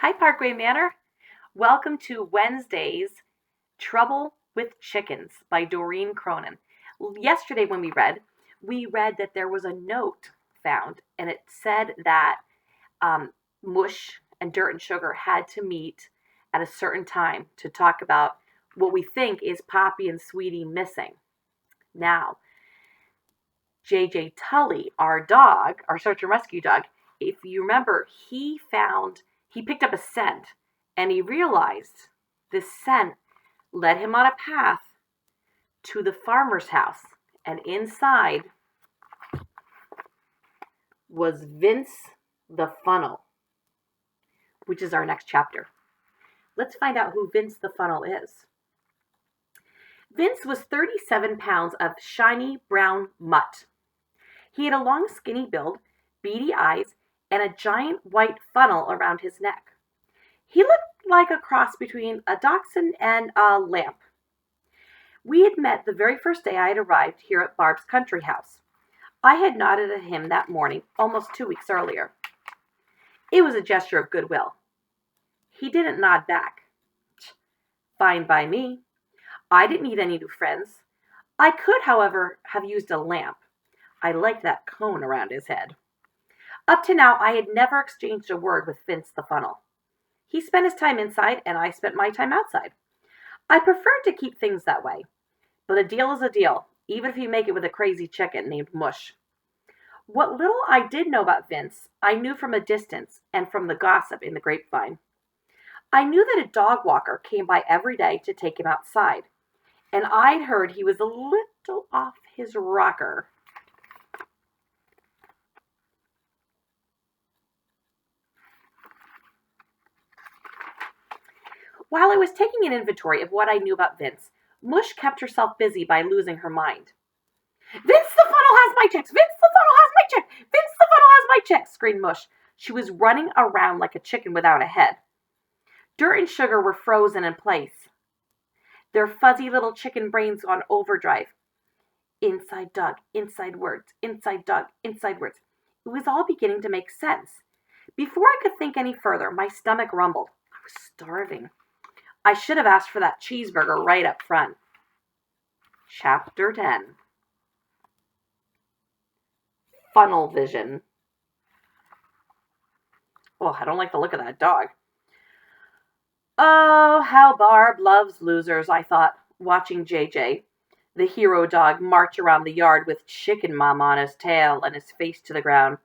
Hi, Parkway Manor. Welcome to Wednesday's Trouble with Chickens by Doreen Cronin. Yesterday, when we read that there was a note found, and it said that Mush and Dirt and Sugar had to meet at a certain time to talk about what we think is Poppy and Sweetie missing. Now, JJ Tully, our dog, our search and rescue dog, if you remember, he picked up a scent and he realized this scent led him on a path to the farmer's house. And inside was Vince the Funnel, which is our next chapter. Let's find out who Vince the Funnel is. Vince was 37 pounds of shiny brown mutt. He had a long, skinny build, beady eyes, and a giant white funnel around his neck. He looked like a cross between a dachshund and a lamp. We had met the very first day I had arrived here at Barb's country house. I had nodded at him that morning, almost 2 weeks earlier. It was a gesture of goodwill. He didn't nod back. Fine by me. I didn't need any new friends. I could, however, have used a lamp. I liked that cone around his head. Up to now, I had never exchanged a word with Vince the Funnel. He spent his time inside, and I spent my time outside. I preferred to keep things that way. But a deal is a deal, even if you make it with a crazy chicken named Mush. What little I did know about Vince, I knew from a distance and from the gossip in the grapevine. I knew that a dog walker came by every day to take him outside, and I'd heard he was a little off his rocker. While I was taking an inventory of what I knew about Vince, Mush kept herself busy by losing her mind. Vince the Funnel has my checks! Vince the Funnel has my check! Vince the Funnel has my check! Screamed Mush. She was running around like a chicken without a head. Dirt and Sugar were frozen in place, their fuzzy little chicken brains on overdrive. Inside dog, inside words, inside dog, inside words. It was all beginning to make sense. Before I could think any further, my stomach rumbled. I was starving. I should have asked for that cheeseburger right up front. Chapter 10. Funnel Vision. Oh, I don't like the look of that dog. Oh, how Barb loves losers, I thought, watching JJ, the hero dog, march around the yard with Chicken Mama on his tail and his face to the ground.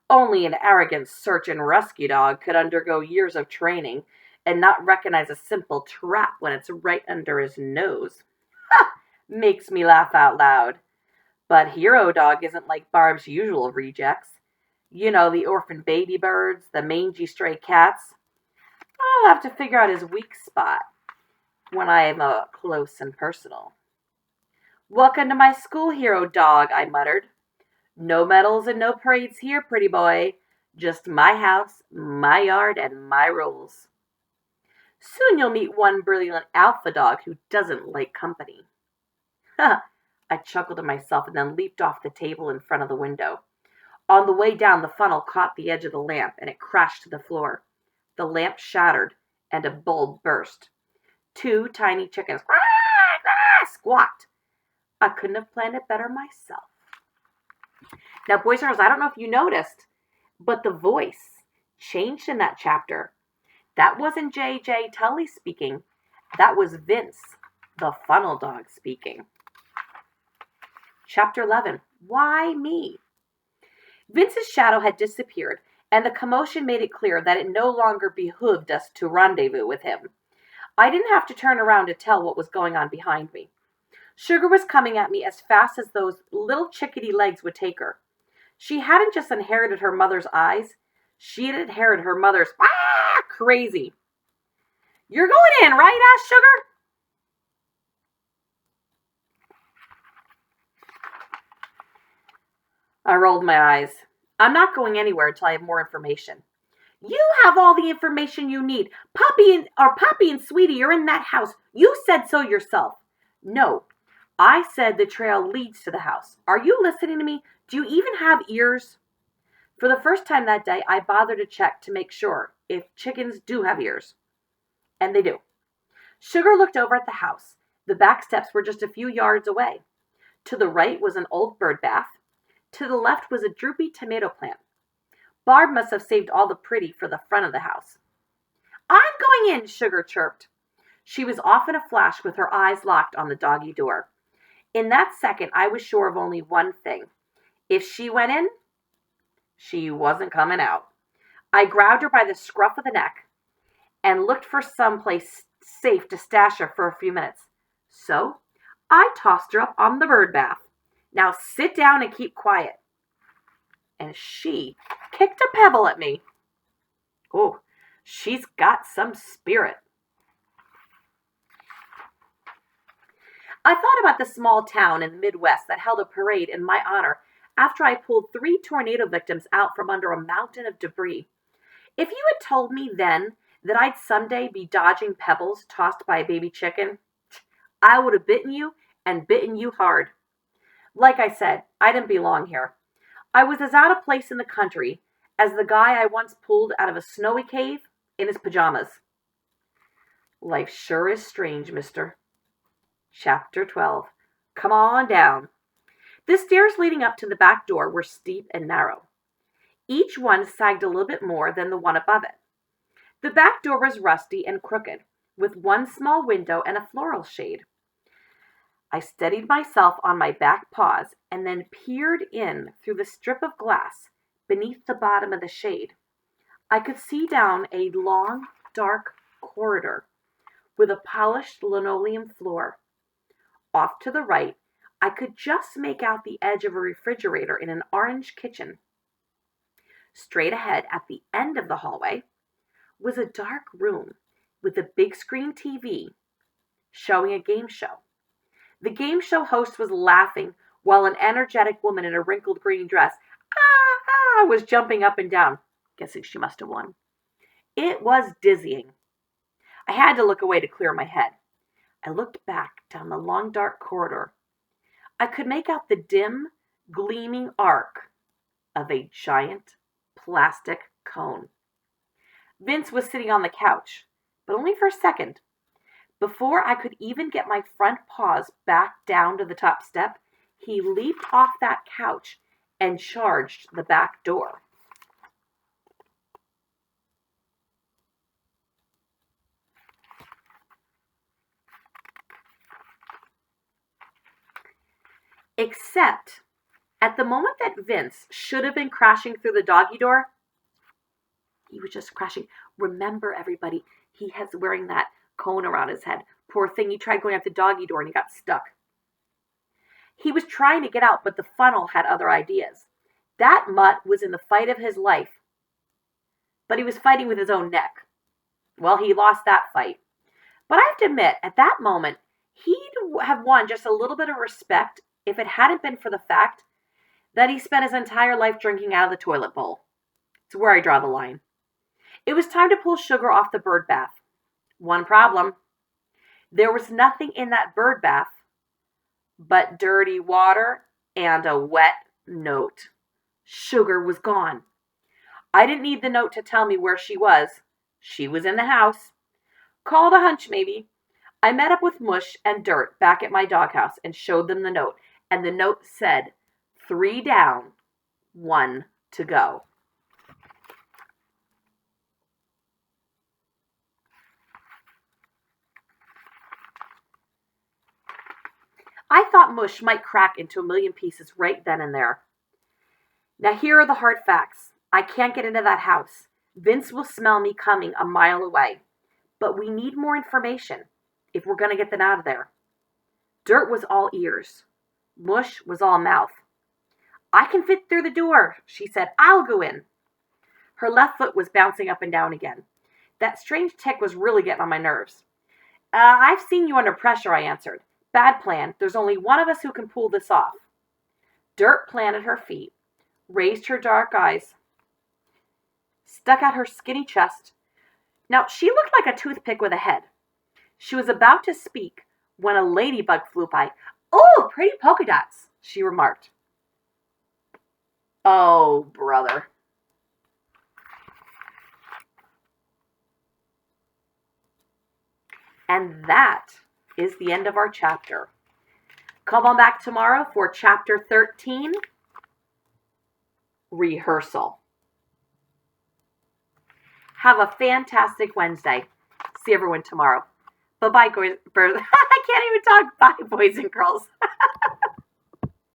Only an arrogant search and rescue dog could undergo years of training and not recognize a simple trap when it's right under his nose. Ha! Makes me laugh out loud. But Hero Dog isn't like Barb's usual rejects. You know, the orphan baby birds, the mangy stray cats. I'll have to figure out his weak spot when I am up close and personal. Welcome to my school, Hero Dog, I muttered. No medals and no parades here, pretty boy. Just my house, my yard, and my rules. Soon you'll meet one brilliant alpha dog who doesn't like company. Ha! I chuckled to myself and then leaped off the table in front of the window. On the way down, the funnel caught the edge of the lamp and it crashed to the floor. The lamp shattered and a bulb burst. 2 tiny chickens squawked. I couldn't have planned it better myself. Now, boys and girls, I don't know if you noticed, but the voice changed in that chapter. That wasn't J.J. Tully speaking. That was Vince, the funnel dog, speaking. Chapter 11. Why me? Vince's shadow had disappeared, and the commotion made it clear that it no longer behooved us to rendezvous with him. I didn't have to turn around to tell what was going on behind me. Sugar was coming at me as fast as those little chickadee legs would take her. She hadn't just inherited her mother's eyes. She had inherited her mother's crazy. You're going in, right? Asked Sugar. I rolled my eyes. I'm not going anywhere until I have more information. You have all the information you need. Poppy and Sweetie are in that house. You said so yourself. No, I said the trail leads to the house. Are you listening to me? Do you even have ears? For the first time that day, I bothered to check to make sure if chickens do have ears. And they do. Sugar looked over at the house. The back steps were just a few yards away. To the right was an old bird bath. To the left was a droopy tomato plant. Barb must have saved all the pretty for the front of the house. I'm going in, Sugar chirped. She was off in a flash with her eyes locked on the doggy door. In that second, I was sure of only one thing. If she went in, she wasn't coming out. I grabbed her by the scruff of the neck and looked for someplace safe to stash her for a few minutes. So I tossed her up on the bird bath. Now sit down and keep quiet. And she kicked a pebble at me. Oh, she's got some spirit. I thought about the small town in the Midwest that held a parade in my honor after I pulled 3 tornado victims out from under a mountain of debris. If you had told me then that I'd someday be dodging pebbles tossed by a baby chicken, I would have bitten you and bitten you hard. Like I said, I didn't belong here. I was as out of place in the country as the guy I once pulled out of a snowy cave in his pajamas. Life sure is strange, mister. Chapter 12. Come on down. The stairs leading up to the back door were steep and narrow. Each one sagged a little bit more than the one above it. The back door was rusty and crooked, with one small window and a floral shade. I steadied myself on my back paws and then peered in through the strip of glass beneath the bottom of the shade. I could see down a long, dark corridor with a polished linoleum floor. Off to the right, I could just make out the edge of a refrigerator in an orange kitchen. Straight ahead, at the end of the hallway, was a dark room with a big screen TV showing a game show. The game show host was laughing while an energetic woman in a wrinkled green dress was jumping up and down. Guessing she must have won. It was dizzying. I had to look away to clear my head. I looked back down the long dark corridor. I could make out the dim, gleaming arc of a giant plastic cone. Vince was sitting on the couch, but only for a second. Before I could even get my front paws back down to the top step, he leaped off that couch and charged the back door. Except, at the moment that Vince should have been crashing through the doggy door, he was just crashing. Remember, everybody, he has wearing that cone around his head. Poor thing, he tried going out the doggy door and he got stuck. He was trying to get out, but the funnel had other ideas. That mutt was in the fight of his life, but he was fighting with his own neck. Well, he lost that fight. But I have to admit, at that moment, he'd have won just a little bit of respect if it hadn't been for the fact that he spent his entire life drinking out of the toilet bowl. It's where I draw the line. It was time to pull Sugar off the bird bath. One problem. There was nothing in that bird bath but dirty water and a wet note. Sugar was gone. I didn't need the note to tell me where she was. She was in the house. Call it a hunch, maybe. I met up with Mush and Dirt back at my doghouse and showed them the note. And the note said, 3 down, 1 to go. I thought Mush might crack into a million pieces right then and there. Now here are the hard facts. I can't get into that house. Vince will smell me coming a mile away. But we need more information if we're going to get them out of there. Dirt was all ears. Mush was all mouth. I can fit through the door, she said. I'll go in. Her left foot was bouncing up and down again. That strange tick was really getting on my nerves. I've seen you under pressure, I answered. Bad plan. There's only one of us who can pull this off. Dirt planted her feet, raised her dark eyes, stuck out her skinny chest. Now, she looked like a toothpick with a head. She was about to speak when a ladybug flew by. Oh, pretty polka dots, she remarked. Oh, brother. And that is the end of our chapter. Come on back tomorrow for chapter 13, Rehearsal. Have a fantastic Wednesday. See everyone tomorrow. Bye-bye, boys. I can't even talk. Bye, boys and girls.